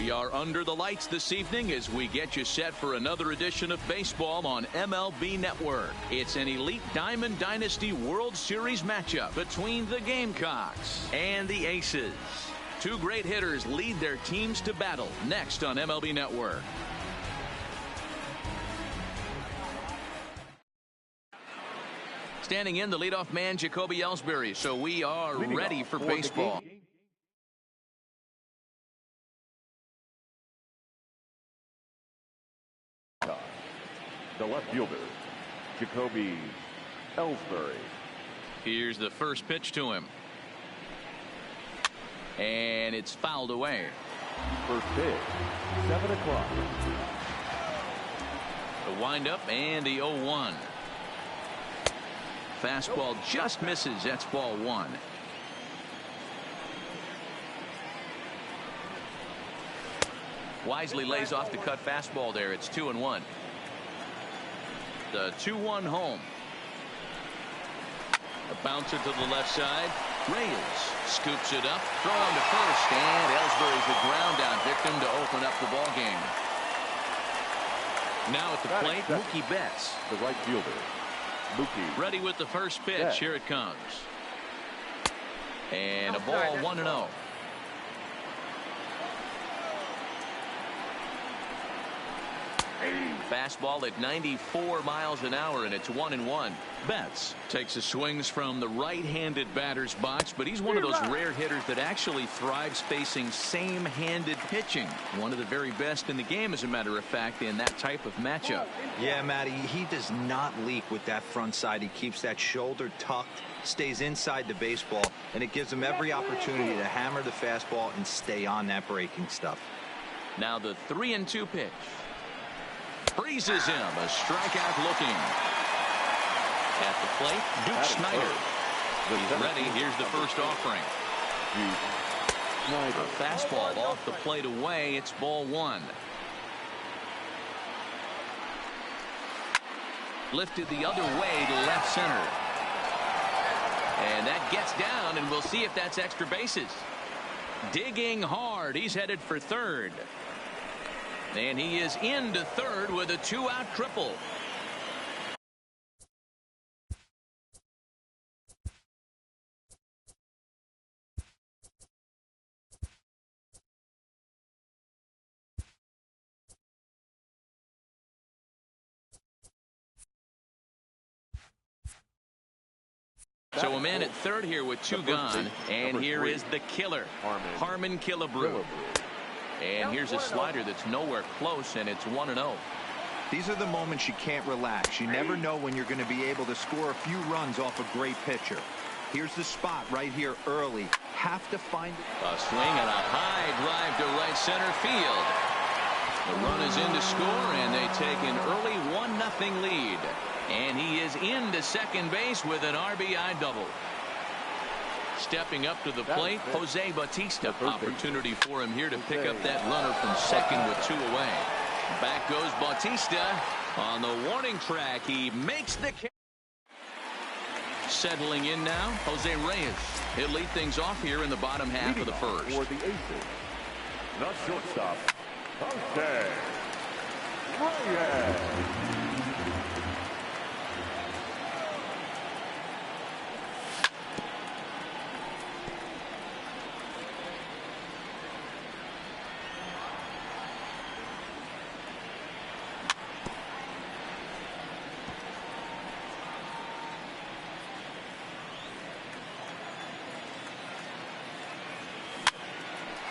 We are under the lights this evening as we get you set for another edition of baseball on MLB Network. It's an elite Diamond Dynasty World Series matchup between the Gamecocks and the Aces. Two great hitters lead their teams to battle next on MLB Network. Standing in, the leadoff man, Jacoby Ellsbury. So we are ready for baseball. The left fielder, Jacoby Ellsbury. Here's the first pitch to him. And it's fouled away. First pitch, 7 o'clock. The windup and the 0-1. Fastball just misses. That's ball one. Wisely lays off the cut fastball there. It's 2-1. The 2-1 home. A bouncer to the left side. Reyes scoops it up, throwing to first, and Ellsbury's the ground out victim to open up the ball game. Now at the plate, Mookie Betts, the right fielder. Mookie. Ready with the first pitch. Here it comes. And a ball 1-0. Fastball at 94 miles an hour, and it's 1-1. Betts takes his swings from the right-handed batter's box, but he's one of those rare hitters that actually thrives facing same-handed pitching. One of the very best in the game, as a matter of fact, in that type of matchup. Yeah, Matty, he does not leak with that front side. He keeps that shoulder tucked, stays inside the baseball, and it gives him every opportunity to hammer the fastball and stay on that breaking stuff. Now the 3-2 pitch. Freezes him. A strikeout looking. At the plate, Duke Snider. He's ready. Here's the first offering. A fastball off the plate away. It's ball one. Lifted the other way to left center. And that gets down, and we'll see if that's extra bases. Digging hard. He's headed for third. And he is into third with a two-out triple. So a man at third here with two gone. And here is the killer, Harmon Killebrew. And here's a slider that's nowhere close, and it's 1-0. These are the moments you can't relax. You never know when you're going to be able to score a few runs off a great pitcher. Here's the spot right here early. Have to find it. A swing and a high drive to right center field. The run is in to score, and they take an early 1-0 lead. And he is into second base with an RBI double. Stepping up to the plate, Jose Bautista. Opportunity for him here to pick up that runner from second with two away. Back goes Bautista on the warning track. He makes the catch. Settling in now, Jose Reyes. He'll lead things off here in the bottom half of the first. For the Aces, the shortstop, Jose Reyes.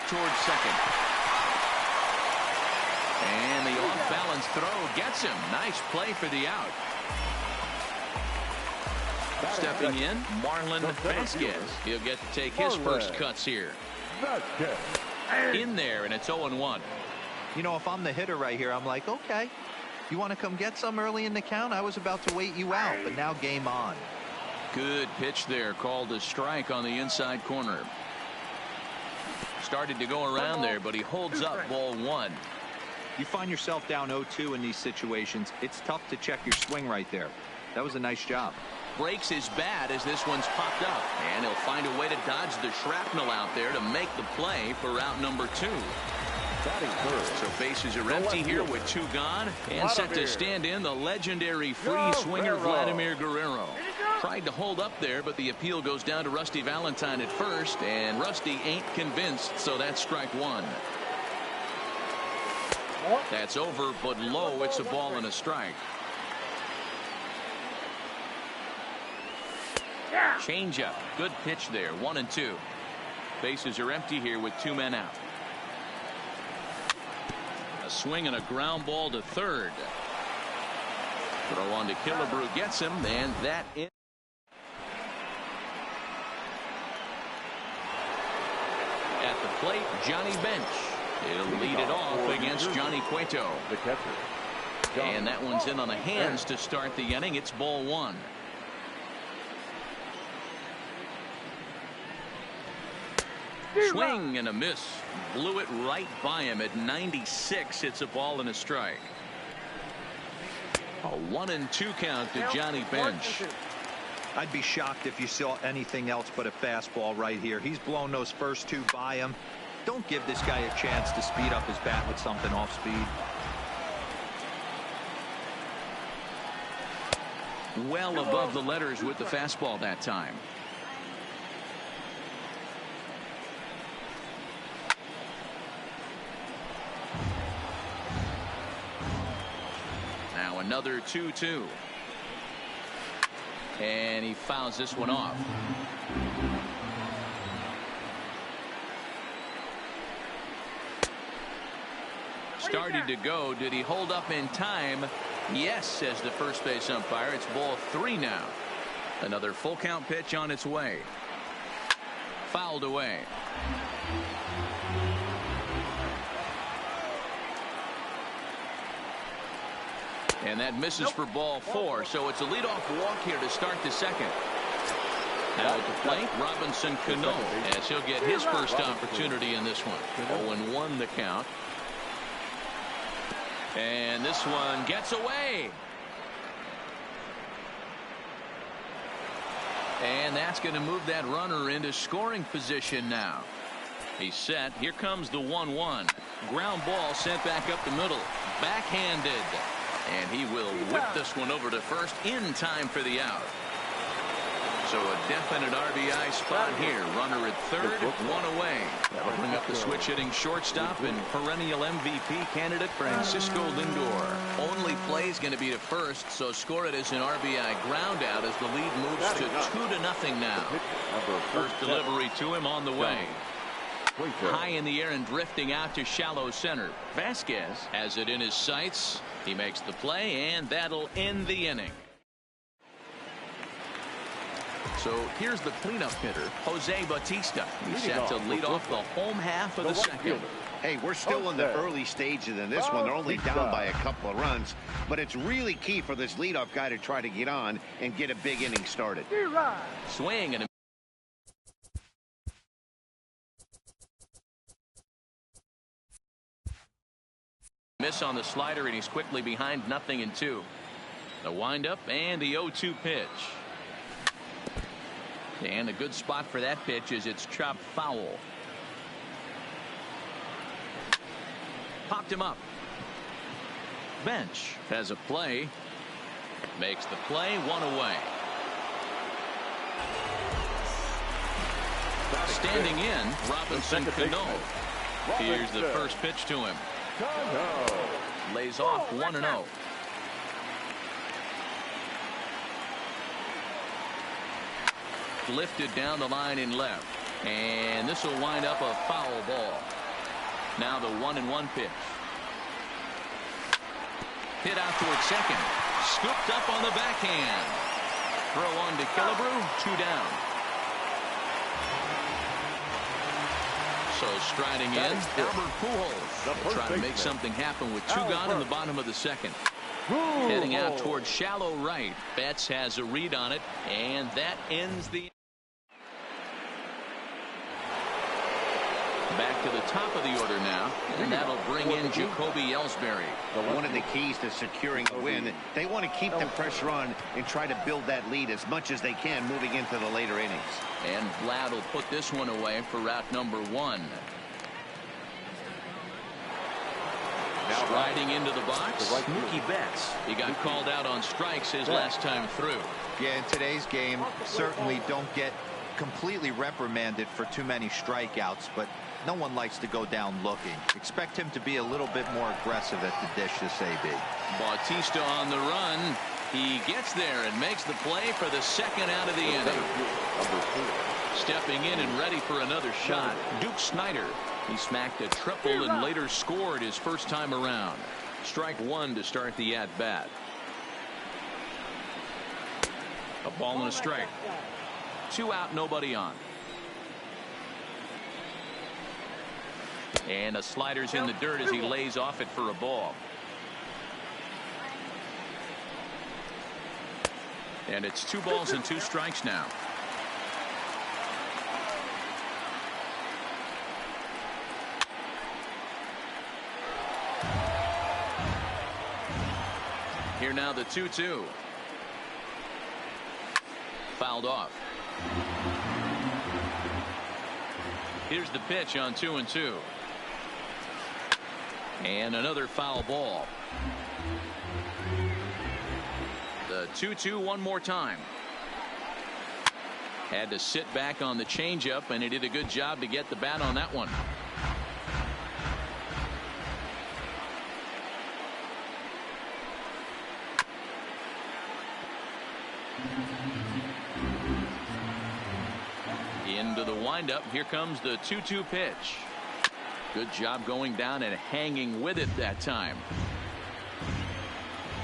Towards second. And the off-balance throw gets him. Nice play for the out. Stepping in, Marlon Vasquez. He'll get to take his first cuts here. In there, and it's 0-1. You know, if I'm the hitter right here, I'm like, okay, you want to come get some early in the count? I was about to wait you out, but now game on. Good pitch there, called a strike on the inside corner. Started to go around there, but he holds up ball one. You find yourself down 0-2 in these situations. It's tough to check your swing right there. That was a nice job. Breaks his bat as this one's popped up, and he'll find a way to dodge the shrapnel out there to make the play for out number two. Batting third. So bases are empty here with 2 gone. And set to stand in the legendary free swinger Vladimir Guerrero. Tried to hold up there, but the appeal goes down to Rusty Valentine at first. And Rusty ain't convinced, so that's strike 1. That's over, but low. It's a ball and a strike. Changeup. Good pitch there. 1-2. Bases are empty here with 2 men out. A swing and a ground ball to third. Throw on to Killebrew gets him, and that is. At the plate, Johnny Bench. He'll lead it off against Johnny Cueto. The catcher. And that one's in on the hands to start the inning. It's ball 1. Swing and a miss. Blew it right by him at 96. It's a ball and a strike. A 1-2 count to Johnny Bench. I'd be shocked if you saw anything else but a fastball right here. He's blown those first 2 by him. Don't give this guy a chance to speed up his bat with something off speed. Well above the letters with the fastball that time. Now another 2-2. And he fouls this one off. Started to go. Did he hold up in time? Yes, says the first base umpire. It's ball 3 now. Another full count pitch on its way. Fouled away. And that misses for ball 4. So it's a leadoff walk here to start the second. Now at the plate, Robinson Cano, as he'll get his first opportunity in this one. 0-1 the count. And this one gets away. And that's going to move that runner into scoring position now. He's set. Here comes the 1-1. Ground ball sent back up the middle. Backhanded. And he will whip this one over to first in time for the out. So a definite RBI spot here. Runner at third, 1 away. That'll bring up the switch hitting shortstop and perennial MVP candidate Francisco Lindor. Only play is going to be to first, so score it as an RBI ground out as the lead moves to 2-0 now. First delivery to him on the way. High in the air and drifting out to shallow center. Vasquez has it in his sights. He makes the play, and that'll end the inning. So here's the cleanup hitter, Jose Bautista. He's set to lead off the home half of the second. Hey, we're still in the early stages in this one. They're only down by a couple of runs, but it's really key for this leadoff guy to try to get on and get a big inning started. Swing and a miss on the slider, and he's quickly behind 0-2. The windup and the 0-2 pitch. And a good spot for that pitch is it's chopped foul. Popped him up. Bench has a play. Makes the play, 1 away. Standing in, Robinson Cano. Here's the first pitch to him. Lays off 1-0. Lifted down the line in left, and this will wind up a foul ball. Now the 1-1 pitch. Hit out towards second. Scooped up on the backhand. Throw on to Killebrew. 2 down. So striding in, Albert Pujols. Trying to make something happen with 2 gone in the bottom of the second. Heading out towards shallow right. Betts has a read on it, and that ends the. Back to the top of the order now, and that'll bring in Jacoby Ellsbury. One of the keys to securing a win, they want to keep the pressure on and try to build that lead as much as they can moving into the later innings. And Vlad will put this one away for route number 1. Striding into the box, Mookie Betts. He got called out on strikes his last time through. Yeah, in today's game, certainly don't get completely reprimanded for too many strikeouts, but no one likes to go down looking. Expect him to be a little bit more aggressive at the dish this AB. Bautista on the run. He gets there and makes the play for the second out of the inning. Stepping in and ready for another shot, Duke Snider. He smacked a triple and later scored his first time around. Strike one to start the at-bat. A ball and a strike. 2 out, nobody on. And a slider's in the dirt as he lays off it for a ball. And it's 2 balls and 2 strikes now. Here now the 2-2. Fouled off. Here's the pitch on 2-2. And another foul ball. The 2-2 one more time. Had to sit back on the changeup, and he did a good job to get the bat on that one. Into the windup. Here comes the 2-2 pitch. Good job going down and hanging with it that time.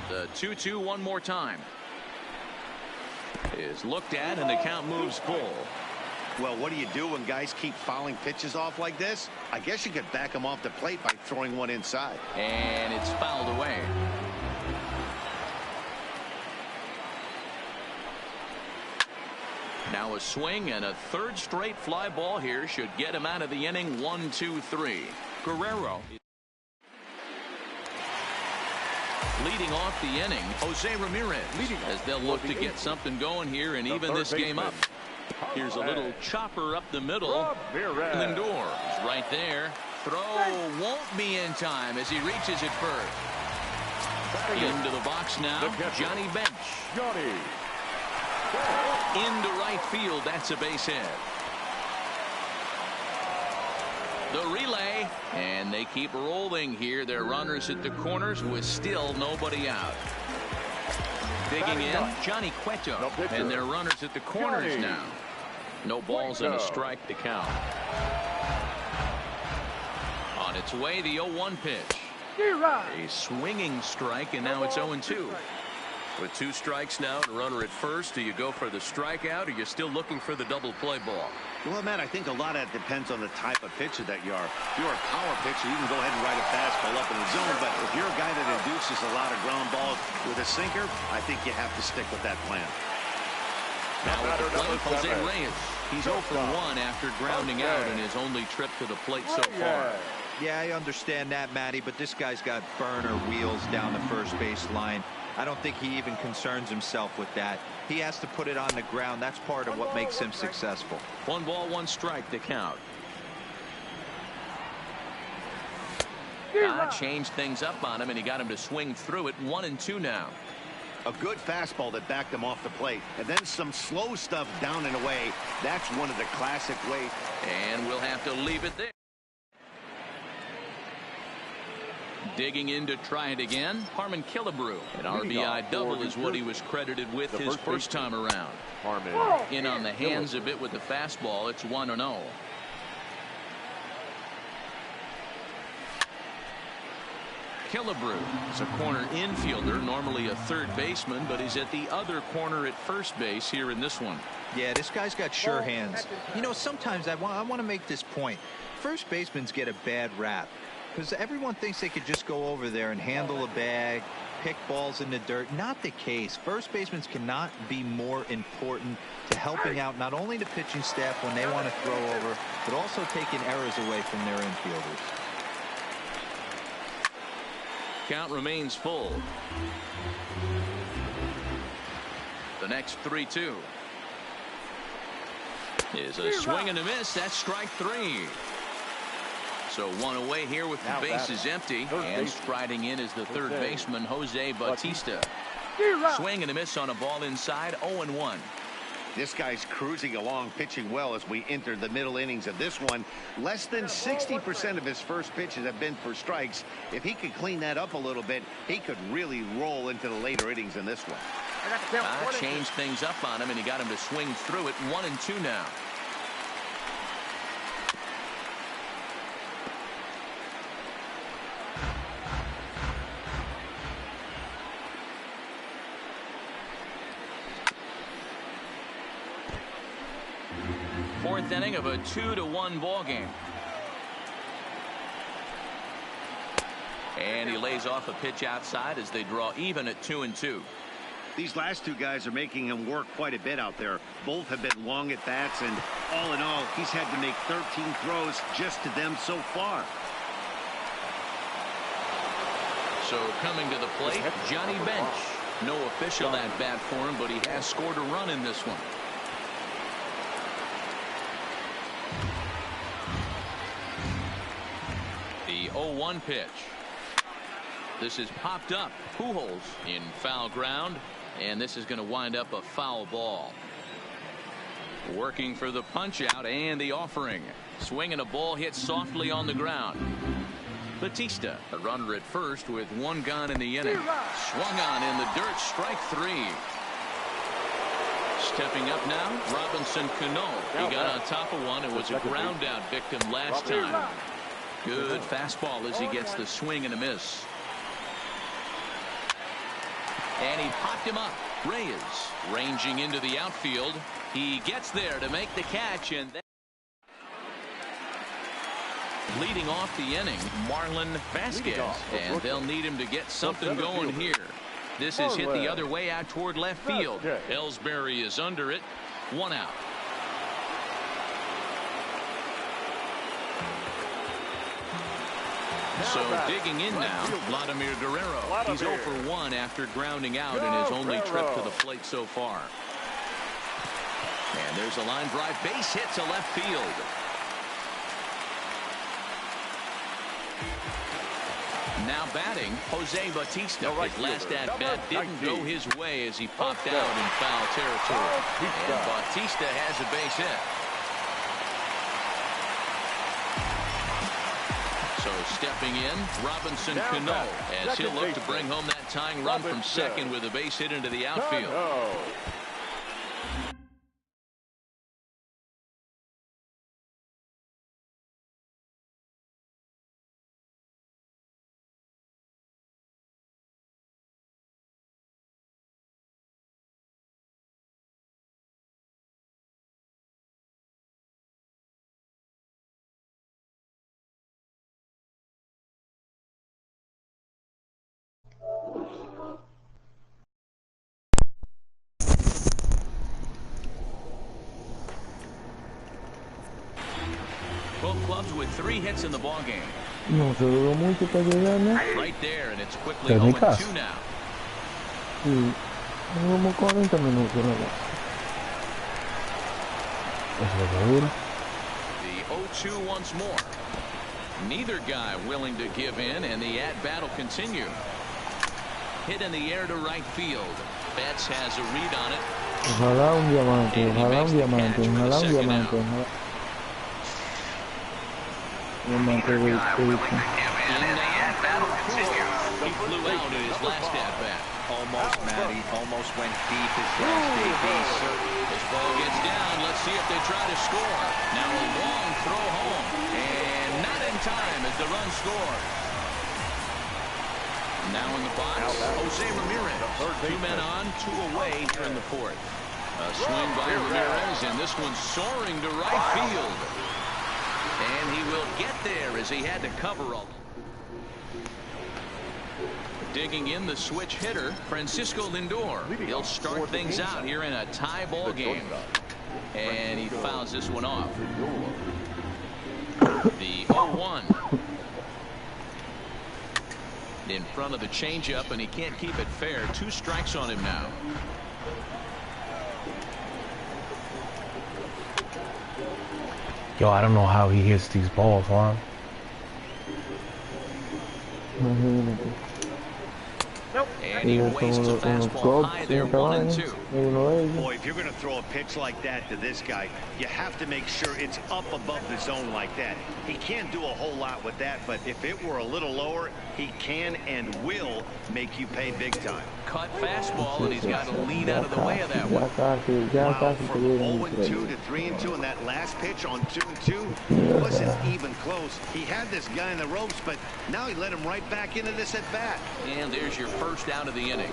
The 2-2 one more time. Is looked at and the count moves full. Well, what do you do when guys keep fouling pitches off like this? I guess you could back them off the plate by throwing one inside. And it's fouled away. Now a swing and a third straight fly ball here should get him out of the inning. 1-2-3. Guerrero leading off the inning. Jose Ramirez as they'll look to get something going here and even this game up. Here's a little chopper up the middle. Lindor is right there. Throw won't be in time as he reaches it first. Into the box now. Johnny Bench. Into right field. That's a base hit. The relay, and they keep rolling here. Their runners at the corners with still nobody out. Digging in, Johnny Cueto, and their runners at the corners now. No balls and a strike to count. On its way, the 0-1 pitch. A swinging strike, and now it's 0-2. With 2 strikes now and a runner at first, do you go for the strikeout, or are you still looking for the double play ball? Well, Matt, I think a lot of that depends on the type of pitcher that you are. If you're a power pitcher, you can go ahead and ride a fastball up in the zone. But if you're a guy that induces a lot of ground balls with a sinker, I think you have to stick with that plan. Now with the plate, Jose Reyes. He's 0 for 1 after grounding out in his only trip to the plate so far. Yeah, I understand that, Matty, but this guy's got burner wheels down the first base line. I don't think he even concerns himself with that. He has to put it on the ground. That's part of what makes him successful. 1 ball, 1 strike to count. Changed things up on him, and he got him to swing through it. 1-2 now. A good fastball that backed him off the plate, and then some slow stuff down and away. That's one of the classic ways. And we'll have to leave it there. Digging in to try it again, Harmon Killebrew. An RBI double is what he was credited with his first time around. In on the hands a bit with the fastball. It's 1-0. Killebrew is a corner infielder, normally a third baseman, but he's at the other corner at first base here in this one. Yeah, this guy's got sure hands. You know, sometimes I want to make this point. First basemen get a bad rap because everyone thinks they could just go over there and handle a bag, pick balls in the dirt. Not the case. First basemen cannot be more important to helping out not only the pitching staff when they want to throw over, but also taking errors away from their infielders. Count remains full. The next 3-2 is a swing and a miss. That's strike 3. So one away here with the bases empty. And striding in is the third baseman, Jose Bautista. Swing and a miss on a ball inside, 0-1. This guy's cruising along, pitching well as we enter the middle innings of this one. Less than 60% of his first pitches have been for strikes. If he could clean that up a little bit, he could really roll into the later innings in this one. Changed things up on him, and he got him to swing through it. 1-2 now. Fourth inning of a 2-1 ball game. And he lays off a pitch outside as they draw even at 2-2. These last two guys are making him work quite a bit out there. Both have been long at bats, and all in all, he's had to make 13 throws just to them so far. So coming to the plate, Johnny Bench. No official at bat for him, but he has scored a run in this one. The 0-1 pitch. This is popped up. Pujols in foul ground, and this is going to wind up a foul ball. Working for the punch out and the offering. Swinging a ball hit softly on the ground. Bautista, a runner at first with one gone in the inning. Swung on in the dirt, strike three. Stepping up now, Robinson Cano. He got on top of one. It was a ground out victim last time. Good fastball as he gets the swing and a miss. And he popped him up. Reyes ranging into the outfield. He gets there to make the catch, and then leading off the inning, Marlon Vasquez, and they'll need him to get something going here. This is hit the other way out toward left field. Ellsbury is under it. One out. So digging in now, Vladimir Guerrero. He's 0 for 1 after grounding out in his only trip to the plate so far. And there's a line drive, base hit to left field. Now batting, Jose Bautista. His last at bat didn't go his way as he popped out in foul territory. And Bautista has a base hit. So stepping in, Robinson Cano, as he'll look to bring home that tying run from second with a base hit into the outfield. Both clubs with 3 hits in the ball game. No se duró mucho para llegar, Right there, and it's quickly 0-2 now. Sí, como 40 minutos nada más. The 0-2 once more. Neither guy willing to give in, and the at-bat will continue. Hit in the air to right field. Betts has a read on it. Ojalá un diamante, ojalá un diamante, ojalá un diamante. Diamante de He flew out in his last at-bat. Almost, Matty. Almost went deep his last base. This ball gets down. Let's see if they try to score. Now a long throw home. And not in time as the run scores. Now in the box, Jose Ramirez. 2 men on, 2 away in the fourth. A swing by Ramirez, and this one's soaring to right field. And he will get there as he had to cover all. Digging in the switch hitter, Francisco Lindor. He'll start things out here in a tie ball game. And he fouls this one off. The 0-1. In front of the changeup, and he can't keep it fair. 2 strikes on him now. Yo, I don't know how he hits these balls, huh? Imagínate. And he wastes a fastball high there, 1-2. Boy, if you're going to throw a pitch like that to this guy, you have to make sure it's up above the zone like that. He can't do a whole lot with that, but if it were a little lower, he can and will make you pay big time. Cut fastball, and he's got to lean out of the way of that one. Wow, from 0-2 to 3-2 in that last pitch on 2-2, it wasn't even close. He had this guy in the ropes, but now he let him right back into this at bat. And there's your first out of the inning.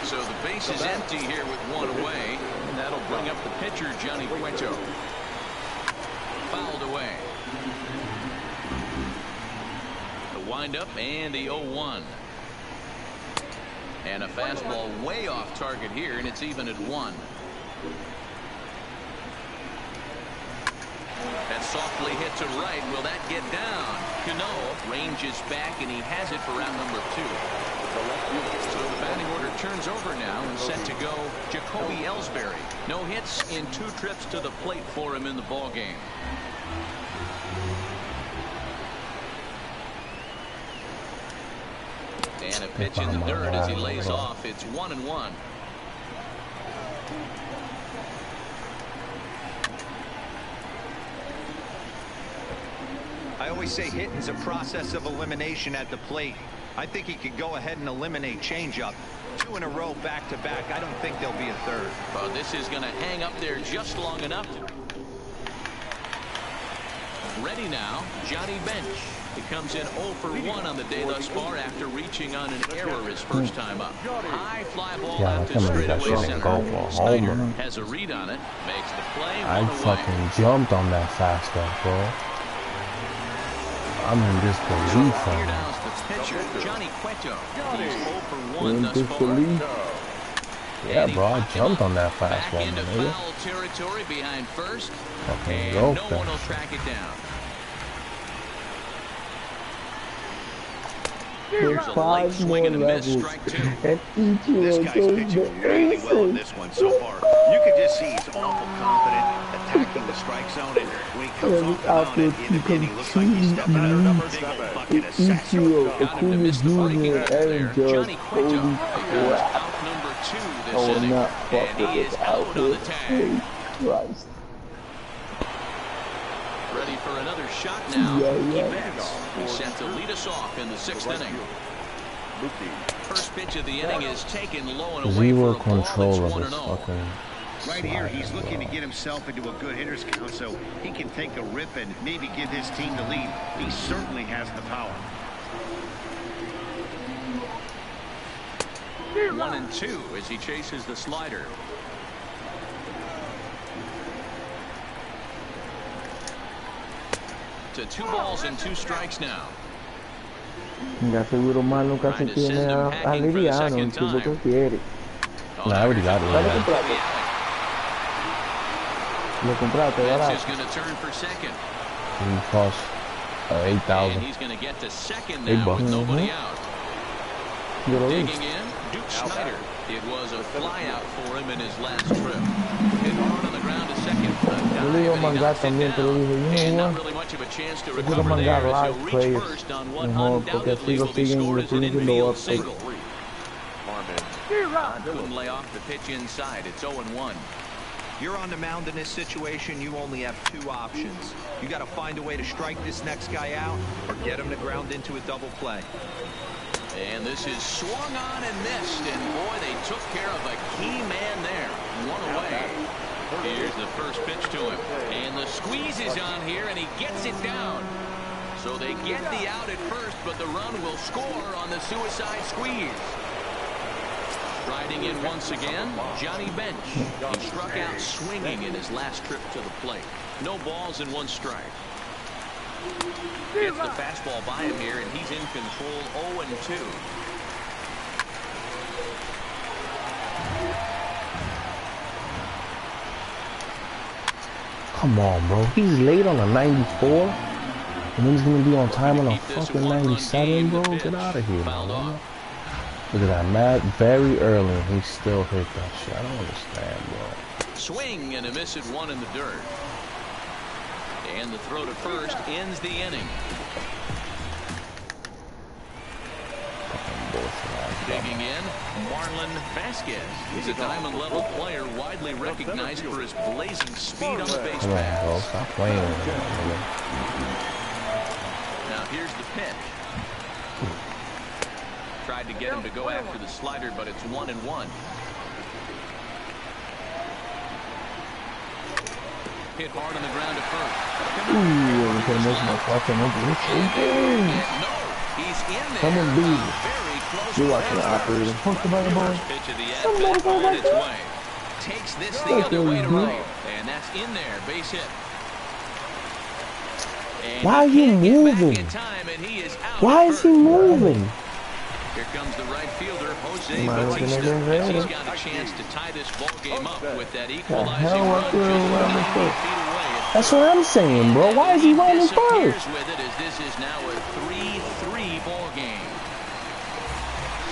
So the base is empty here with one away, and that'll bring up the pitcher, Johnny Cueto. Fouled away. The windup and the 0-1. And a fastball way off target here, and it's even at 1. That softly hit to right. Will that get down? Cano ranges back, and he has it for round number 2. So the batting order turns over now and set to go Jacoby Ellsbury. No hits in 2 trips to the plate for him in the ball game. And a pitch in the dirt as he lays off. It's 1-1. I always say hitting's a process of elimination at the plate. I think he could go ahead and eliminate changeup. 2 in a row back-to-back. I don't think there'll be a third. Well, this is going to hang up there just long enough. Ready now, Johnny Bench. He comes in 0 for 1 on the day thus far after reaching on an error his first time up. High fly ball out to straightaway center. Snyder has a read on it, makes the play. I fucking jumped on that fastball, bro. I'm in disbelief. Here now's the pitcher, Johnny Cueto. He's 0 for 1 thus far. Yeah, bro, I jumped on that Back fastball, into man. foul territory behind first. Fucking And go no one will track it down. There's a light swing and a miss, strike 2. This guy's pitching really well in this one so far. You can just see he's awful confident attacking the strike zone, and when he comes off the mound at the end of the inning, looks like he's stepping out of a big old bucket of sass. Got him to miss the breaking ball there. Johnny Cueto becomes out number 2 this inning, and he is out on the tag. Ready for another shot now. He bats. He's set to lead us off in the 6th inning. First pitch of the inning is taken low and away Zero for a ball. control It's of his 1-0. fucking Right here, he's looking to get himself into a good hitter's count so he can take a rip and maybe give his team the lead. He certainly has the power. 1-2 as he chases the slider. To 2 balls and 2 strikes now. Ya seguro más nunca se tiene a Liriano, el tipo que quiere. Oh, I already got it. Lo compraste, Bench barato. is going to turn for second. He cost And 8,000. he's going to get to second Big now bucks. with nobody out. Yo lo vi. Digging in, Duke Snyder. It was a flyout for him in his last trip. Hit hard on the ground to second. Yo le iba a mandar también, pero dije, And you know not what? really much of a chance to Yo quiero recover mandar there as live he'll reach players first on what mejor, porque undoubtedly así lo will be siguen y scored le as an siguen dando infield updates. single. Couldn't lay off the pitch inside. It's 0-1. You're on the mound in this situation, you only have 2 options. You got to find a way to strike this next guy out or get him to ground into a double play. And this is swung on and missed, and boy, they took care of a key man there. 1 away. Here's the first pitch to him, and the squeeze is on here, and he gets it down. So they get the out at first, but the run will score on the suicide squeeze. Riding in once again, Johnny Bench. He struck out swinging in his last trip to the plate. No balls and 1 strike. Gets the fastball by him here, and he's in control 0-2. Come on, bro. He's late on a 94. And he's going to be on time on a fucking 97, bro. Get out of here, man. Look at that, Matt. Very early, and he still hit that shit. I don't understand, bro. Swing and a miss at 1 in the dirt. And the throw to first ends the inning. Digging in, Marlon Vasquez. He's a diamond-level player widely recognized for his blazing speed on the base Come on, bro. paths. Stop playing with me. Now here's the pitch. Tried to get him to go after the slider, but it's 1-1. Hit hard on the ground at first. Ooh, I'm gonna miss my fucking No, he's in there. Someone beat. Very close. You're watching the operator. Push the button, boy. Pitch of the at-bat on its way. Takes this the other way to right. And that's in there. Base hit. And why are you moving? Why is he moving? Here comes the right fielder, Jose Bautista, as he's got a chance to tie this ball game up with that equalizing run just 90 feet away. That's what I'm saying, bro. Why is he running first? With it, as this is now a 3-3 ball game.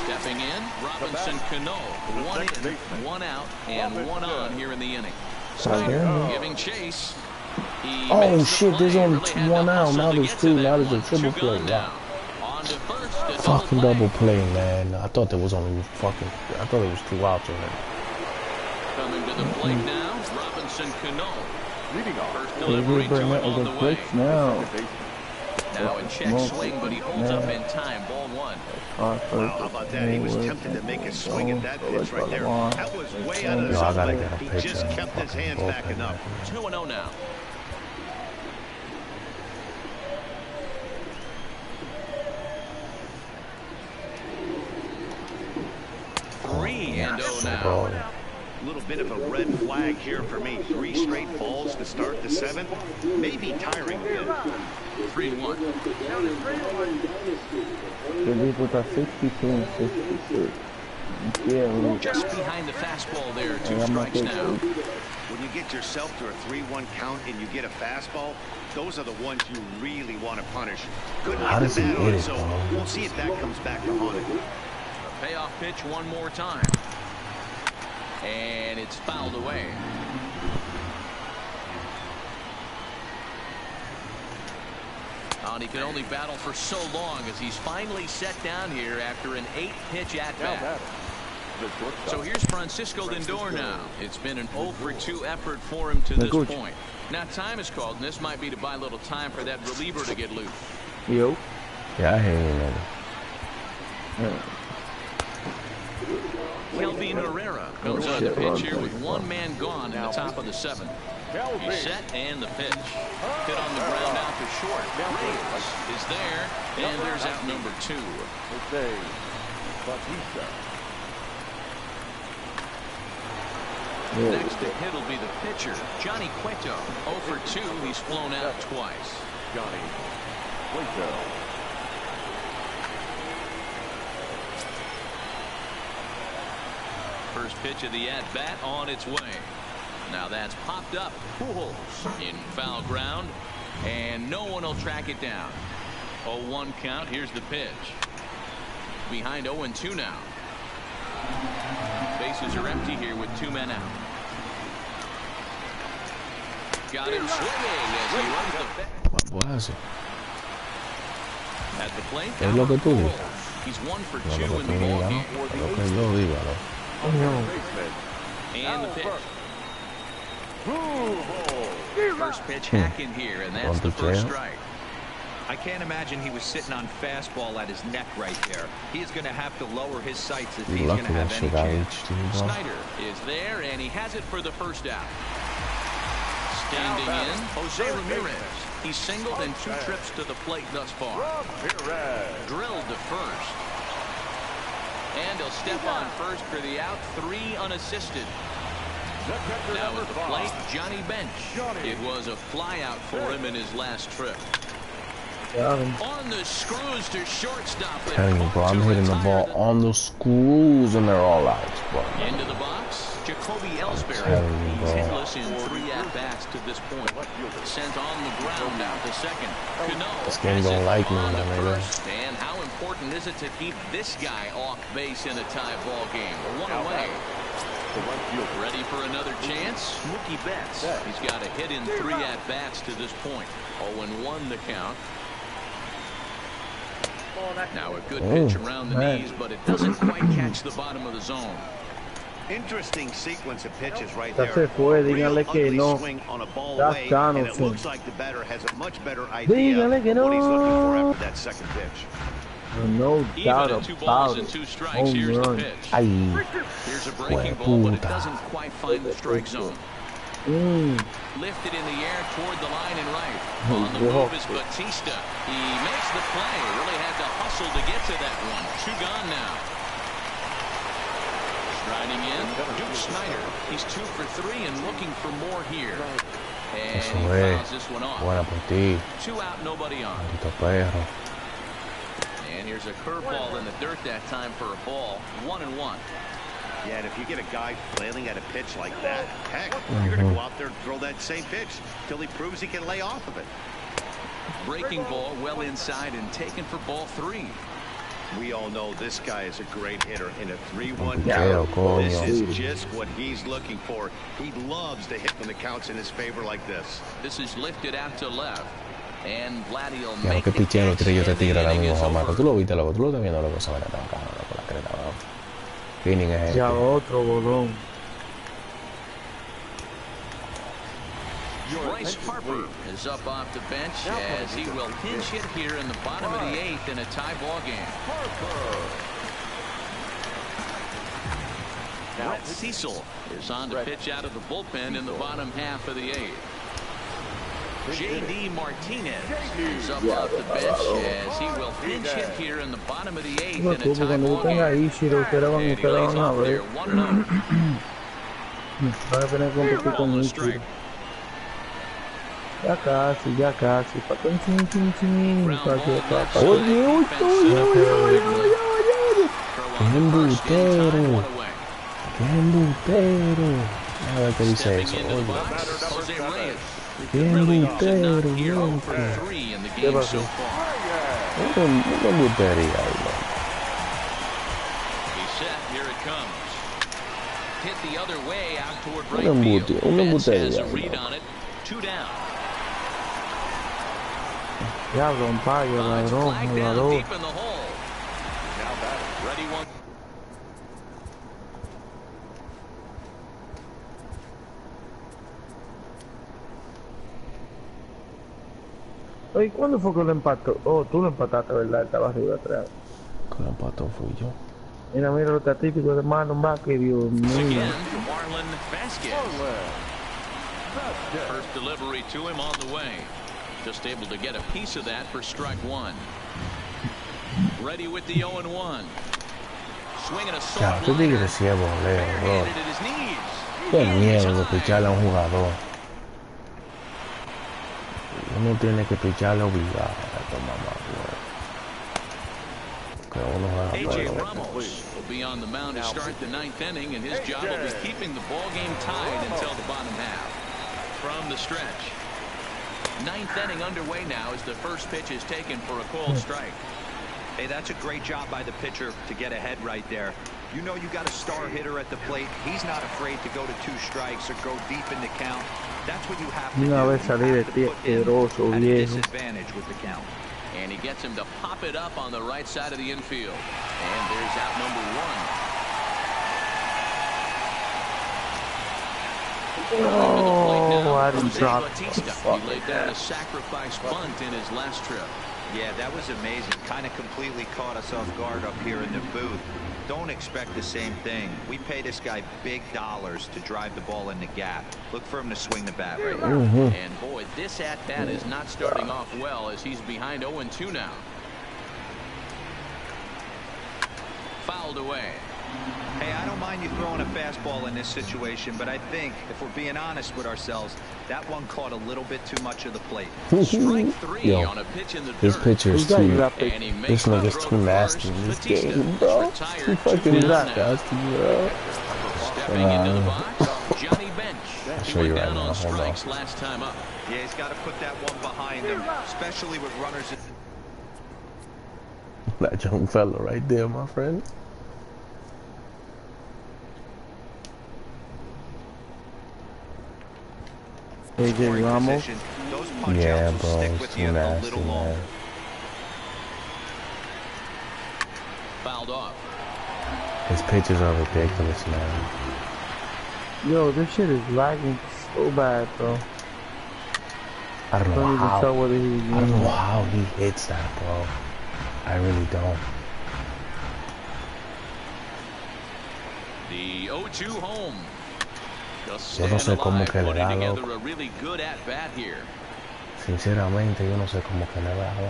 Stepping in, Robinson Cano, 1 in, 1 out, and 1 on here in the inning. Snyder giving chase. Oh shit, there's only 1 out. Now there's 2. Now there's a triple play. Wow. Fucking double play, man. I thought there was only I thought there was 2 outs already. Coming to the plate now, Robinson Cano. Leading off. First delivery to him on the way. Now. Now in check swing, but he holds up in time. Ball 1. Wow, how about that? He was tempted to make a swing at that pitch right there. That was way out of the zone. He just kept his hands backing up. 2-0 now. Now. A little bit of a red flag here for me. 3 straight balls to start the 7th. Maybe tiring a bit. 3-1. Just behind the fastball there. 2 strikes now. When you get yourself to a 3-1 count and you get a fastball, those are the ones you really want to punish. How does he hit it, so we'll see if that comes back to haunt him. Payoff pitch one more time. And it's fouled away. And he can only battle for so long as he's finally set down here after an 8-pitch at-bat. So here's Francisco Lindor now. It's been an 0-for-2 effort for him to this point. Now time is called, and this might be to buy a little time for that reliever to get loose. Yo. Yeah, I hear you, man. Kelvin Herrera comes on the pitch here with 1 man gone in the top of the 7th. He's set and the pitch. Hit on the ground out to short. Reyes is there, and there's out number 2. Next to hit will be the pitcher, Johnny Cueto. 0-for-2, he's flown out twice. Johnny Cueto. First pitch of the at-bat on its way. Now that's popped up. Pujols in foul ground, and no one will track it down. 0-1 count. Here's the pitch. Behind 0-2 now. Bases are empty here with 2 men out. Got him swinging as he runs the back. What was it? At the plate, Es lo que tú dices. he's 1 for 2 Lo que in tú the ball digas, game. ¿no? Lo que yo diga, ¿no? And the pitch. First pitch hack in here, and that's the first strike. I can't imagine he was sitting on fastball at his neck right there. He is going to have to lower his sights if he's going to have any chance. Snyder is there, and he has it for the first out. Standing in, Jose Ramirez. He's singled in 2 trips to the plate thus far. Drilled to first. And he'll step on first for the out. 3 unassisted. Now at the plate, Johnny Bench. It was a fly out for him in his last trip. On the screws to shortstop. Telling you, bro, I'm hitting the ball on the screws and they're all out, bro. Into the box, Jacoby Ellsbury. He's hitless in 3 at-bats to this point. Sent on the ground out to second. This game don't like me, man, nigga. And how important is it to keep this guy off base in a tie ball game? 1 away. Ready for another chance? Mookie Betts. He's got a hit in 3 at-bats to this point. 0-1 the count. Now a good pitch around the knees, but it doesn't quite catch the bottom of the zone. Interesting sequence of pitches right Ya there. se fue, díganle que Ugly no. swing on a ball That's away, Donaldson. and it looks like the batter has a much better idea Díganle que of what he's looking for no. after that second pitch. No doubt Even at 2 balls about and it. 2 strikes. Home Here's the run. pitch. Ay, Here's a breaking ball, but it puta. doesn't quite find the strike zone. Lifted in the air toward the line and right. On the move is Batista. He makes the play. Really had to hustle to get to that one. 2 gone now. Striding in, Duke Snyder. He's 2 for 3 and looking for more here. And Eso he es. fouls this one off. Buena por ti. 2 out, nobody on. Maldito perro. And here's a curveball in the dirt that time for a ball. 1-1. Yeah, and if you get a guy flailing at a pitch like that, heck, you're going to go out there and throw that same pitch till he proves he can lay off of it. Breaking ball well inside and taken for ball 3. We all know this guy is a great hitter in a 3-1 Quiero, count. This coño. is just what he's looking for. He loves to hit when the count's in his favor like this. This is lifted out to left. And Vladdy will Ya, make qué the picheo catch, tiro ese and the tigre ahora inning mismo, is Juan Marco. over. Tú lo viste, loco. Tú lo estás viendo, loco. Se va a tan caro, loco. La creta, loco. ¿Qué inning es Ya este? otro bolón. Bryce Harper is up off the bench as he will pinch hit here in the bottom of the 8th in a tie ball game. Brett Cecil is on to pitch out of the bullpen in the bottom half of the 8th. J.D. Martinez is up off the bench as he will pinch hit here in the bottom of the 8th in a tie Cuando ball yo tenga game. Ichiro, ustedes van And he lays a off ver. there 1-0. Van a tener que competir Ball con and a Ichiro. strike. Ya casi. Patón, chin, chin, chin. Ground ball Cualquier left cosa. side. Oye, Defense Qué embustero. Qué embustero. A ver qué dice Stepping eso. into the Oye. box, Jose Reyes. Qué Really not embustero, here 0 loco. for 3 in the game so far. Una embustería ahí, loco. He's set. Here it comes. Hit the other way out toward right Una field. embustería, Betts has a loco. read on it. 2 down. Diablo, un payo, It's ladrón, flagged down ladrón. deep in the hole. Now batter. Ready one. Oye, ¿cuándo fue que lo empató? Oh, tú lo empataste, ¿verdad? Estaba arriba atrás. Que lo empató fui yo. Mira, lo estadístico de Marlon Vázquez, Dios mío. Again, Marlon Vasquez. First delivery to him on the way. Just able to get a piece of that for strike 1. Ready with the 0-1. Swinging a Ya, soft tú liner. tigres sí es bolero, bro. Barehanded at his knees. Qué miedo de Anytime. picharle a un jugador. Uno tiene que picharle obligado. Esto, mamá, bro. Que uno juega A.J. todo. Ramos will be on the mound to start the 9th inning, and his job will be keeping the ball game tied until the bottom half. From the stretch. 9th inning underway now as the first pitch is taken for a called strike. Hey, that's a great job by the pitcher to get ahead right there. You know you got a star hitter at the plate. He's not afraid to go to 2 strikes or go deep in the count. That's what you have to do. Una You vez salí de have to put him asqueroso, at a viejo. disadvantage with the count. And he gets him to pop it up on the right side of the infield. And there's out number 1. Oh, I didn't Jose drop. Batista. He laid down a sacrifice bunt in his last trip. Yeah, that was amazing. Kind of completely caught us off guard up here in the booth. Don't expect the same thing. We pay this guy big dollars to drive the ball in the gap. Look for him to swing the bat right now. And boy, this at-bat is not starting off well as he's behind 0-2 now. Fouled away. Hey, I don't mind you throwing a fastball in this situation, but I think, if we're being honest with ourselves, that one caught a little bit too much of the plate. Strike 3 Yo, on a pitch in the this dirt. pitcher is too. And he makes This the nigga's throw too to nasty first. in this Batista game, bro. is retired, Too 2 fucking down now. nasty, bro. Stepping into the box, Johnny Bench. He show went you right down now. on Hold on. strikes last time up. Yeah, he's got to put that one behind him, especially with runners. That young fella right there, my friend. A.J. Ramos. Those punch Yeah, outs will bro, stick it's with too you a nasty, little longer. man. fouled off. His pitches are ridiculous, man. Yo, this shit is lagging so bad, bro. I don't know Even tell whether he's I don't know how he hits that, bro. I really don't. The 0-2 home. Yo no sé cómo que le da, loco. A really good at bat here. Sinceramente, yo no sé cómo que le da, bro.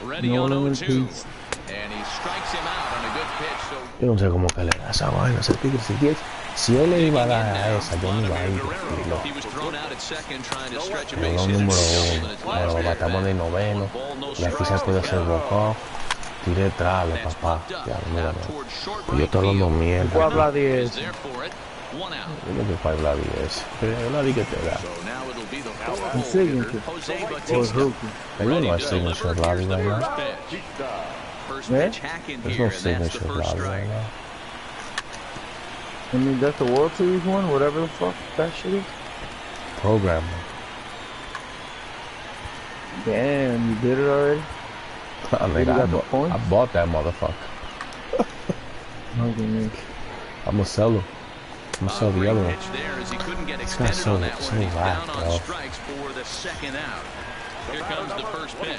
Ready on 0-2. And he strikes him out on a good pitch. So Yo no sé cómo que le da esa vaina. Si él le iba a dar a esa, yo no iba a ir. he was thrown out at second trying to stretch a Pero base no hit. número uno. Lo matamos de noveno. La ficha puede ser walk-off. Tiré trale, papá. Ya, mira, no. Yo estoy hablando mierda. ¿Cuál Vladi es? Yo no sé cuál Vladi es. Pero Vladi que te da. Un signature. O el rookie. Yo no hay signature Vladi right now. There's no signature Vladi right now. I mean, that's the World Series one, whatever the fuck that shit is. Program. Damn, you did it already? I bought that motherfucker. Okay, man. I'm gonna sell him. I'm gonna sell the other one. This guy's so whack, bro. Here comes the first pitch.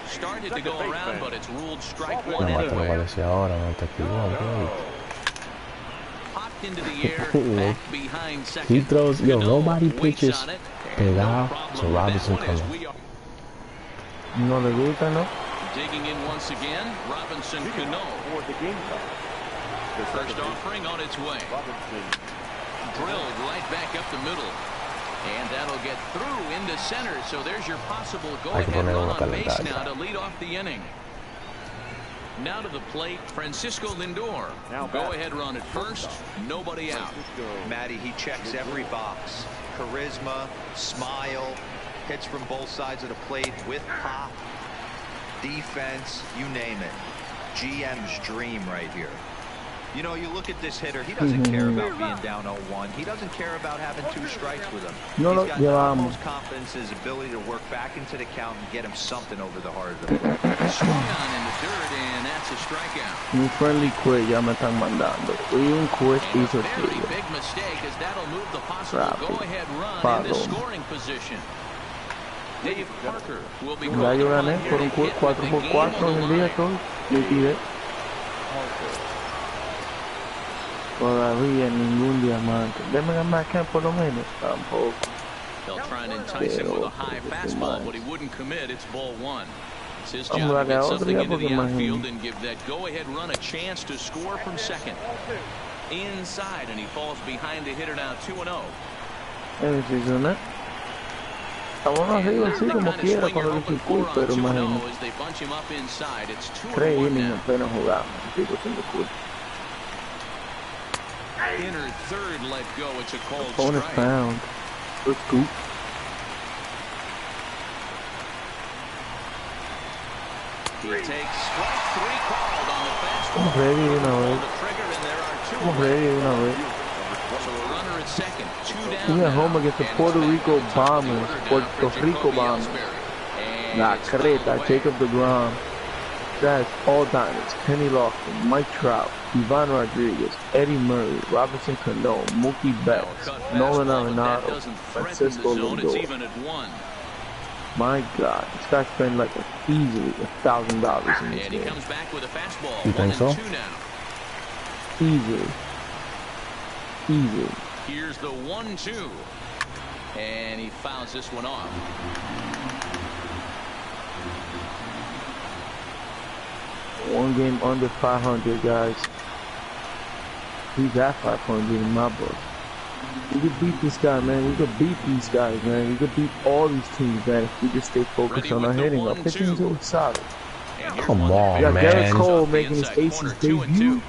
Started to go around, but it's ruled strike one No, te lo voy a anyway. decir ahora, no te equivoques. Popped into the air, back behind second. He throws, yo, Cano nobody waits pitches on it, and pegado problem to with Robinson that one as Cano. we are No le gusta, no? digging in once again. Robinson Cano. First offering on its way. Drilled right back up the middle. And that'll get through into center. So there's your possible go-ahead run on base now to lead off the inning. Now to the plate, Francisco Lindor. Go-ahead run at first. Nobody out. Matty, he checks every box. Charisma, smile, hits from both sides of the plate with pop, defense, you name it. GM's dream right here. You know, you look at this hitter, he doesn't care about being down 0-1. He doesn't care about having 2 strikes with him. No, He's got the utmost confidence in his ability to work back into the count and get him something over the heart of the plate. Swung on in the dirt, and that's a strikeout. Un friendly quit, ya me están mandando. Y un quit And hizo a very tiro. big mistake, as that'll move the possible go-ahead run into scoring position. Dave Parker will be Ya yo gané por un 4x4 en el día todo. Yo tiré. Todavía ningún diamante. Deme ganar acá por lo menos. Tampoco. They'll try and entice him with a high fastball, but he wouldn't commit. It's ball one. It's his job to get something into the outfield and give that go-ahead run a chance to score from second. Inside, and he falls behind the hitter now 2-0. ¿Eh? Estamos arriba así como quiera con el circuito, pero imagínate. 3 innings apenas jugamos. Tipo siendo cool. Inner third let go. It's a called Opponent strike. found. Good scoop. He takes strike 3 called on the fastball. Estamos ready una vez. The trigger, and there are 2 Estamos away. ready una vez. So a runner at second, 2 down. We're at home now. against the And Puerto it's Rico back to Bombers. the order now Puerto for Rico Jacoby Bombers. Ellsbury. And La it's fouled Creta, away. Jacob deGrom. That's all diamonds. Kenny Lofton, Mike Trout, Ivan Rodriguez, Eddie Murray, Robinson Cano, Mookie Betts, Nolan Arenado, Francisco It's Lindor. even at 1. My God, this guy spent like easily $1,000 in this And he game. comes back with a fastball. You think so? 1-2 now. Easily. Easily. Here's the 1-2. And he fouls this one off. One game under 500, guys. He's at 500 in my book. We could beat this guy, man. We could beat these guys, man. We could beat all these teams, man, if we just stay focused on our hitting. Our pitching is really solid. And here's Come one on, We got man. Garrett Cole Off the making his inside Aces corner, 2-2. debut.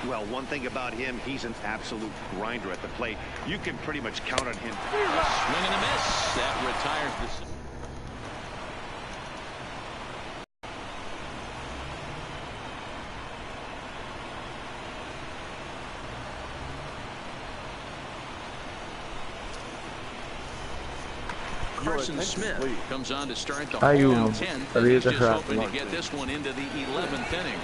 Well, one thing about him, he's an absolute grinder at the plate. You can pretty much count on him. Swing and a miss. That retires the... Carson Smith comes on to start the Hay uno. 10th, and he's just hoping to get this one into the 11th inning.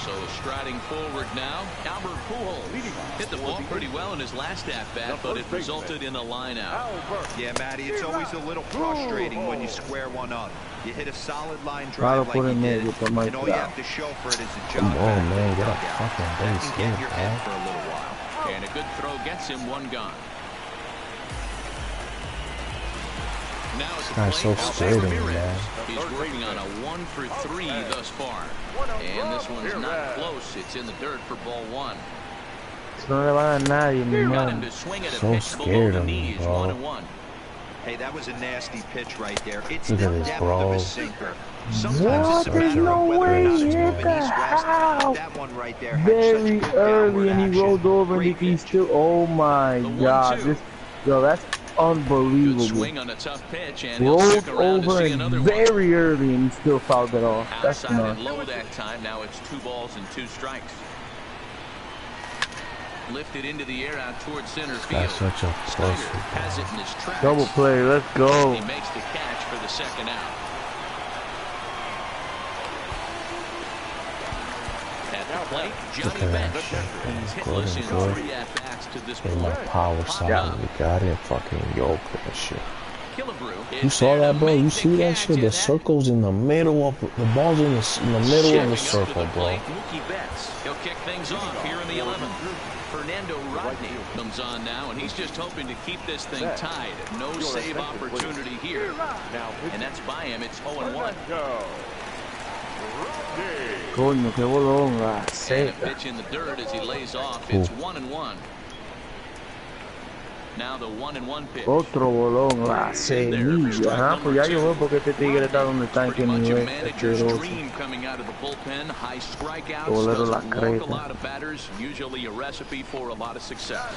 So striding forward now, Albert Pujols hit the ball pretty well in his last at-bat, but it resulted in a line-out. Yeah, Matty, it's always a little frustrating when you square one up. You hit a solid line drive like you did, and all you have to show for it is a job. Come on, man, get a fucking That base can hit, get your man. head for a little while. And a good throw gets him one gone. Now it's Guy's so scared of me, man. He's working on a 1-for-3 thus far. And this one's not close. It's in the dirt for ball one. No le va a nadie, mi Got him hermano. to swing at a So pitch below scared the of me, knees, bro. 1-1. Hey, that was a nasty pitch right there. It's Look the at this, depth bro. of a sinker. Sometimes What? it's a There's matter no of whether or way not he it's hit moving that. east-west. How? That one right there had such Very good early, downward and he action. rolled over, and Great he pitch. still. Oh my The God! 1-2. This, yo, that's Good unbelievable. swing on a tough pitch, and he'll Rolled stick around to over see and another one. very early, and he still fouled it off. That's Outside nuts. and low that time. Now it's 2 balls and 2 strikes. Lifted into the air out towards center field. Guy's such a Snyder pussy, has it in his tracks. Double play. Let's go. He makes the catch for the second out. At the plate, Johnny Look at that Bench. shit. He's Good hitless and in good. 3 at-bats to this Get my point. power side. We got it. Fucking yoke and shit. Killebrew You is saw there that, to bro? make You the see that catch, shit? The and that circle's in the middle of the ball's in the middle of the Stepping up to circle, the bro. plate, Mookie Betts. He'll kick things off here in the 11th. Fernando Rodney comes on now, and he's just hoping to keep this thing tied. No save opportunity here. And that's by him. It's 0-1. Coño, qué bolón la And a seca. pitch in the dirt as he lays off. It's 1-1. Now the 1-1 pitch. Otro bolón, la semilla. Ajá, pues ya yo veo porque este tigre está donde está en Pretty qué much a nivel. manager's Asqueroso. dream coming out of the bullpen. High strikeouts, Bolero la doesn't walk a creta. lot of batters. Usually a recipe for a lot of success.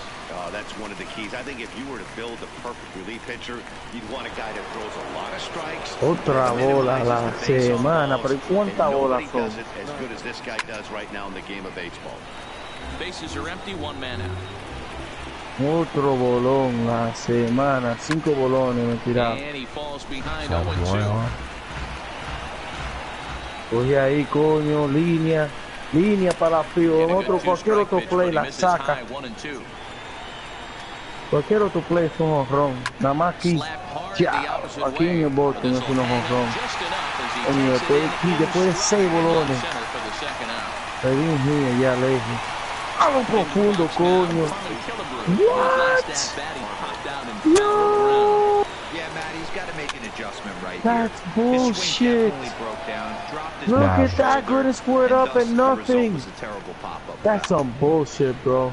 That's one of the keys. I think if you were to build the perfect relief pitcher, you'd want a guy that throws a lot of strikes. Otra bola la semana, pero ¿y cuántas bolas son? Does it as good as this guy does right now in the game of baseball. Bases are empty, 1 man out. Otro bolón la semana, 5 bolones me tiraron. And he falls behind Got 0-2. one. Coge ahí, coño, línea para Fío. And a Otro, good cualquier two-strike otro pitch, play but he la misses saca. high, 1-2. Cualquier otro play es un honrón. Nada más aquí, Slapped hard the ya, opposite aquí en way. el Boston es This'll un hang honrón. just enough as he Coño, takes it in después de 6 and bolones. center for the second out. Pedí un hit ya lejos. A lo profundo, coño. What? Yo, Yeah, Matt, he's got to make an adjustment right that's here. His swing bullshit. definitely broke down, dropped his Look back at that, shoulder, good and squared up thus and the result nothing. was a terrible pop-up. That's some bullshit, bro.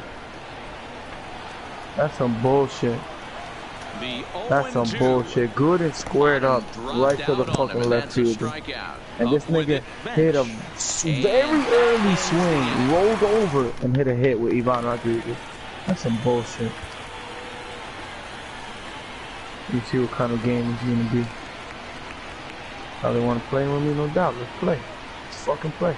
That's some bullshit. That's some bullshit. Good and squared up, right to the fucking left fielder. And this nigga hit a very early swing, rolled over, and hit a hit with Ivan Rodriguez. That's some bullshit. You see what kind of game it's gonna be. How they want to play with me? No doubt. Let's play. Let's fucking play.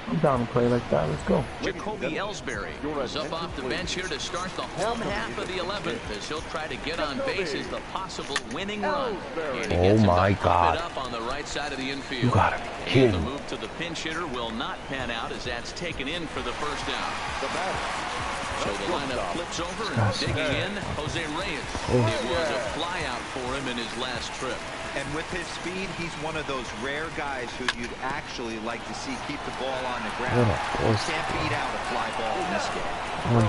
I'm down to play like that. Let's go. Jacoby Ellsbury is up off the bench here to start the home half of the 11th as he'll try to get on base as the possible winning run. And he gets him to pop it up on the right side of the infield. You gotta be And kidding the me. move to the pinch hitter will not pan out as that's taken in for the first out. So the lineup flips over and digging in, Jose Reyes. It was a fly out for him in his last trip. And with his speed, he's one of those rare guys who you'd actually like to see keep the ball on the ground. You can't beat out a fly ball in this game. Oh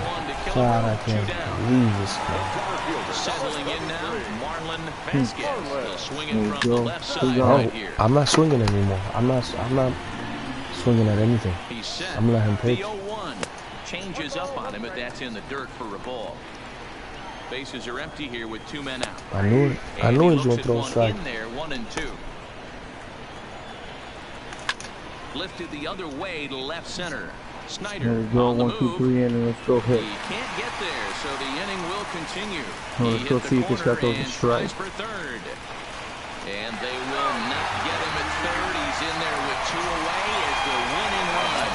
God, I can't believe this guy. Settling in now, Marlon Vasquez. He'll swing it from the left side There you go. right here. I'm not swinging anymore. I'm not swinging at anything. He's set. I'm letting him pitch. The 0-1 changes up on him, but that's in the dirt for a ball. Bases are empty here with 2 men out. I knew it. I And knew he he was looks gonna at throw a one strike. in there, 1-2. Lifted the other way to left center. Snyder There we go. on the 1, 2, move. 3, and let's go hit. He can't get there, so the inning will continue. No, He let's go hit see the if this guy corner throws a and strike. tries for third. And they will not get him at third. He's in there with 2 away as the winning run.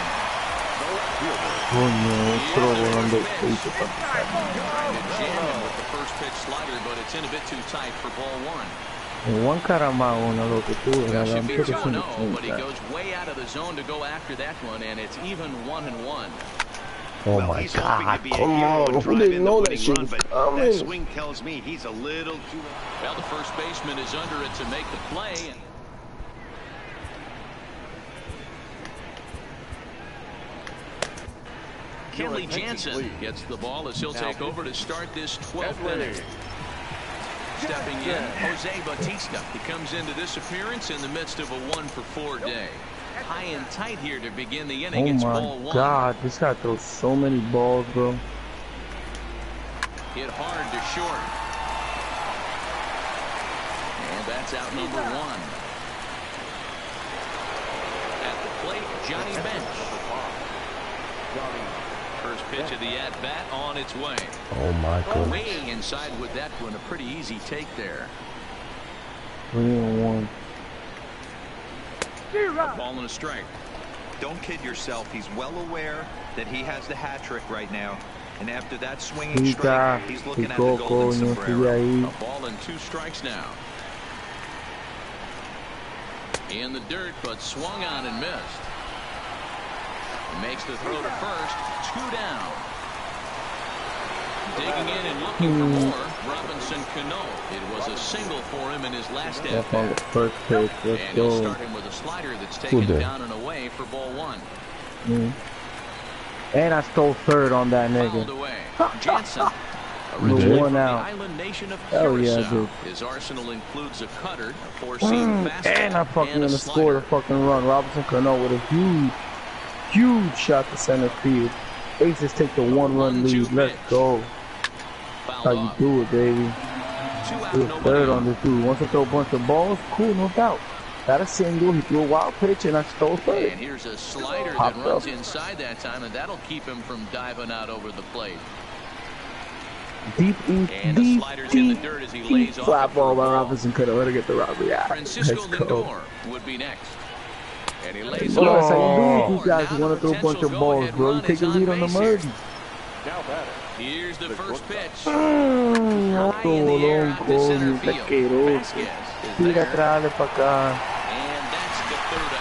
Coño, otro volando peito para Trying to jam him with the first pitch slider, but it's in a bit too tight for ball one. Juan Caramagona, lo que tú Well, eras, should I'm be pretty 2-0, but he sure. goes way out of the zone to go after that one, and it's even 1-1. Oh Well, my he's hoping God, to be a come hero on. and Who drive didn't in the know that winning shit run, was but that coming? swing tells me he's a little too... Well, the first baseman is under it to make the play. Kenley Jansen gets the ball as he'll take over to start this 12th inning. Stepping in, Jose Bautista. He comes into this appearance in the midst of a 1-for-4 day. High and tight here to begin the inning. Oh It's ball my one. God, this guy throws so many balls, bro. Hit hard to short. And that's out number one. At the plate, Johnny Bench. First pitch of the at-bat on its way. Oh my goodness. Way inside with that one. A pretty easy take there. 3-1. A ball and a strike. Don't kid yourself. He's well aware that he has the hat trick right now. And after that swinging strike, he's looking at the golden sombrero. A ball and 2 strikes now. In the dirt, but swung on and missed. Makes the throw to first. 2 down. Digging in and looking for more. Robinson Cano. It was a single for him in his last at That's on the first pitch. Let's and he'll go. start him with a slider that's taken down and away for ball one. And I stole third on that Fouled nigga. away. Jansen. We're From one the out. island nation of Hell yeah, Curacao. dude. His arsenal includes a cutter, a four-seam fastball, And I fucking and a gonna score the slider. fucking run. Robinson Cano with a huge shot to center field. Aces take the 1-run lead. Let's go. Fouled How you off. do it, baby. 2 out, He was nobody third on. on this dude. Wants to throw a bunch of balls. Cool, no doubt. Got a single. He threw a wild pitch, and I stole third. And here's a slider Popped that runs up. inside that time, and that'll keep him from diving out over the plate. Deep, And the slider's in the dirt as he lays off fly it for ball a by ball. Robinson Cano to get the robbery out. Francisco Let's go. Lindor would be next. And he lays So that's off how you do it. for These guys now want to the throw a bunch of potential balls, go-ahead bro. You run take is the lead on the base here. merge. Now batter. Here's the first pitch. No, High in the air out to center coño, está field. asqueroso. Vasquez is Tira there. atrás, de pa' acá. And that's the third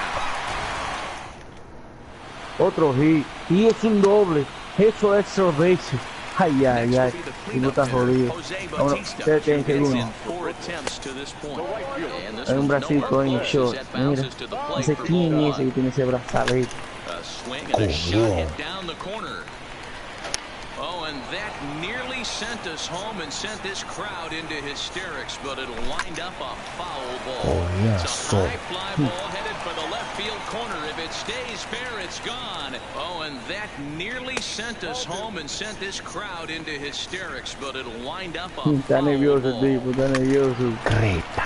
out. Otro hit. Y es un doble. Eso es salvation. Ay, ay, Next ay. will be the Y no cleanup está hitter, jodido. Jose Vámonos, Bautista. quédate en Hits in segundo. 4 attempts to this point. And this Hay un one's bracito nowhere ahí en close short. as that Mira. bounces to the plate Ese for quién ball es ese que one. tiene ese brazalete. A swing and a shot hit down the corner. Oh, and that nearly sent us home and sent this crowd into hysterics, but it'll wind up a foul ball. Oh, yeah, It's a so- high fly ball headed for the left field corner. If it stays fair, it's gone. Oh, and that nearly sent us home and sent this crowd into hysterics, but it'll wind up a Está foul nervioso, ball. tipo, está nervioso. Greta.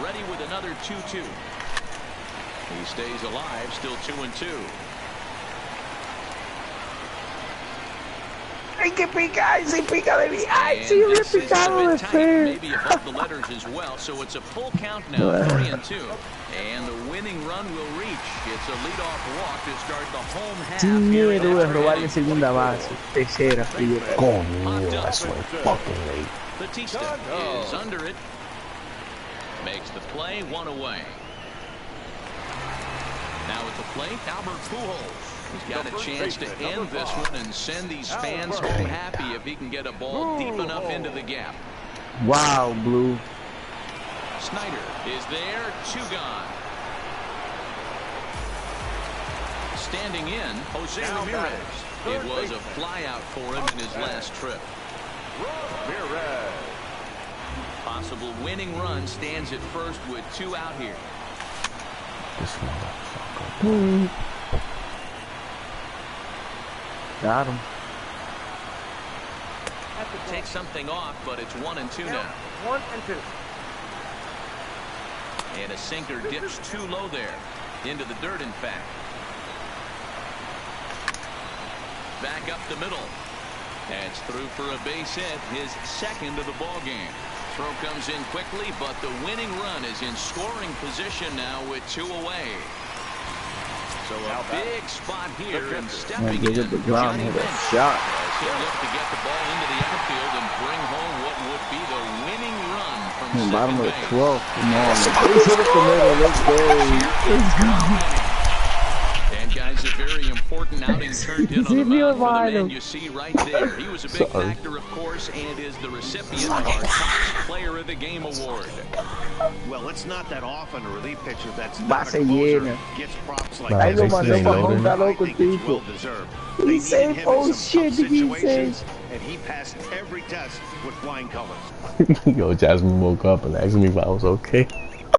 Ready with another 2-2. He stays alive, still 2-2. Ay, que pica, ay, sí pica de mí. Ay, And sí, me he this is a picado de bit tight, fe. maybe above the letters as well, so it's a full count now, 3-2. And the winning run will reach. It's a leadoff walk to start the home half. Sin here in miedo de extra robarle innings. segunda base. Tercera, fíjate. Coño, that's my fucking late. Batista is under it. Makes the play, 1 away. Now at the plate, Albert Pujols. He's got a chance to end this one and send these fans home happy if he can get a ball deep enough into the gap. Wow, Blue. Snyder is there, 2 gone. Standing in, Jose Ramirez. It was a flyout for him in his last trip. Ramirez. Possible winning run stands at first with 2 out here. This motherfucker. Got him. Take something off, but it's 1-2 now. 1-2. And a sinker dips too low there. Into the dirt, in fact. Back up the middle. That's through for a base hit, his second of the ball game. Throw comes in quickly, but the winning run is in scoring position now with 2 away. So a big spot here and stepping give in, it the ground, Johnny hit a Bench. shot. He'll look to get the ball into the outfield and bring home what would be the winning run from Bottom of second the base. 12th. Come on. Base hit up the middle. Let's go. Let's go. And guys, a very important outing turned in on the mound for the man you see right there. He was a big factor, of course, and is the recipient of our top player of the game award. Well, it's not that often a relief pitcher that's Va not a a closer llena. gets props like Right, that. they still ain't loading. I think it's well deserved. They He needed said, him oh in some shit, tough did he say? situations, and he passed every test with flying colors. Yo, Jasmine woke up and asked me if I was okay.